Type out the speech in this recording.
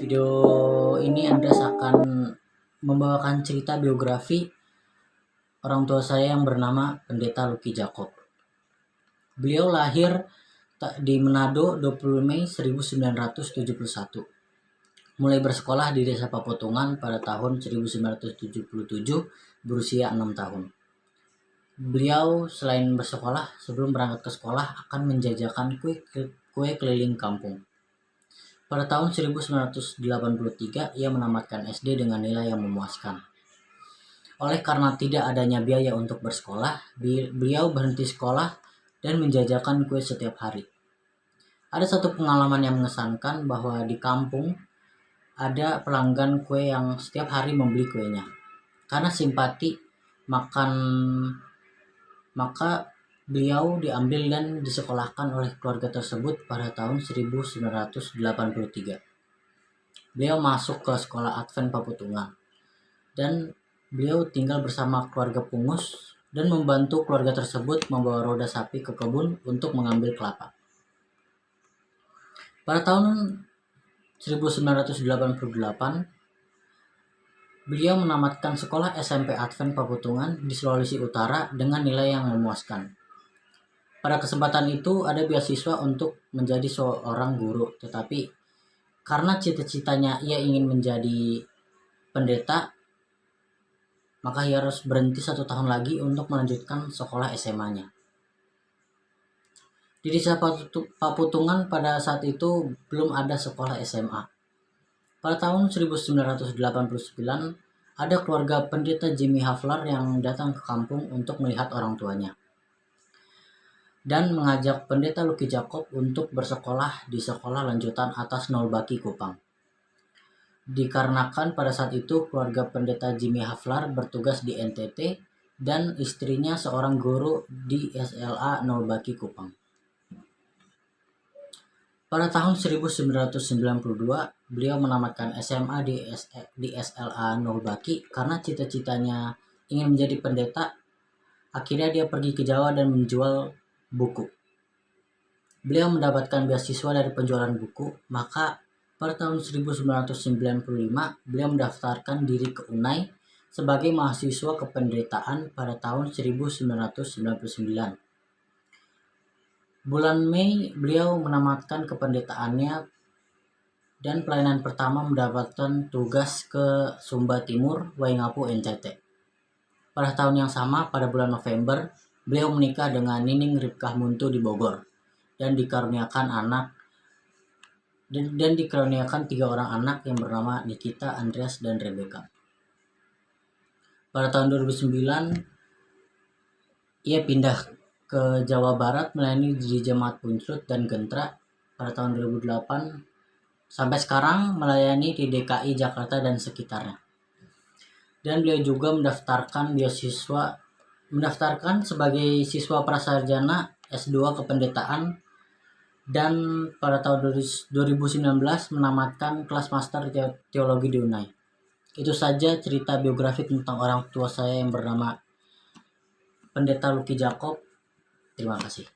video ini Andreas akan membawakan cerita biografi orang tua saya yang bernama Pendeta Lucky Jacob. Beliau lahir di Manado 20 Mei 1971. Mulai bersekolah di Desa Papotungan pada tahun 1977 berusia 6 tahun. Beliau selain bersekolah, sebelum berangkat ke sekolah akan menjajakan kue keliling kampung. Pada tahun 1983, ia menamatkan SD dengan nilai yang memuaskan. Oleh karena tidak adanya biaya untuk bersekolah, beliau berhenti sekolah dan menjajakan kue setiap hari. Ada satu pengalaman yang mengesankan bahwa di kampung ada pelanggan kue yang setiap hari membeli kuenya. Karena simpati maka beliau diambil dan disekolahkan oleh keluarga tersebut pada tahun 1983. Beliau masuk ke sekolah Advent Papotungan dan beliau tinggal bersama keluarga Pungus dan membantu keluarga tersebut membawa roda sapi ke kebun untuk mengambil kelapa. Pada tahun 1988, beliau menamatkan sekolah SMP Advent Papotungan di Sulawesi Utara dengan nilai yang memuaskan. Pada kesempatan itu ada beasiswa untuk menjadi seorang guru, tetapi karena cita-citanya ia ingin menjadi pendeta, maka ia harus berhenti 1 tahun lagi untuk melanjutkan sekolah SMA-nya. Di Desa Papotungan pada saat itu belum ada sekolah SMA. Pada tahun 1989, ada keluarga pendeta Jimmy Haflar yang datang ke kampung untuk melihat orang tuanya dan mengajak Pendeta Lucky Jacob untuk bersekolah di sekolah lanjutan atas Nolbaki Kupang. Dikarenakan pada saat itu keluarga Pendeta Jimmy Haflar bertugas di NTT dan istrinya seorang guru di SLA Nolbaki Kupang. Pada tahun 1992, beliau menamatkan SMA di SLA Nolbaki karena cita-citanya ingin menjadi pendeta. Akhirnya dia pergi ke Jawa dan menjual buku. Beliau mendapatkan beasiswa dari penjualan buku, maka pada tahun 1995 beliau mendaftarkan diri ke UNAI sebagai mahasiswa kependetaan pada tahun 1999. Bulan Mei beliau menamatkan kependetaannya dan pelayanan pertama mendapatkan tugas ke Sumba Timur, Waingapu, NTT. Pada tahun yang sama, pada bulan November, beliau menikah dengan Nining Ripkah Muntu di Bogor dan dikaruniakan 3 orang anak yang bernama Nikita, Andreas, dan Rebecca. Pada tahun 2009, ia pindah ke Jawa Barat melayani di Jemaat Punclut dan Gentra. Pada tahun 2008 sampai sekarang melayani di DKI Jakarta dan sekitarnya. Dan beliau juga mendaftarkan sebagai siswa prasarjana S2 kependetaan dan pada tahun 2019 menamatkan kelas master teologi di UNAI. Itu saja cerita biografi tentang orang tua saya yang bernama Pendeta Lucky Jacob. Terima kasih.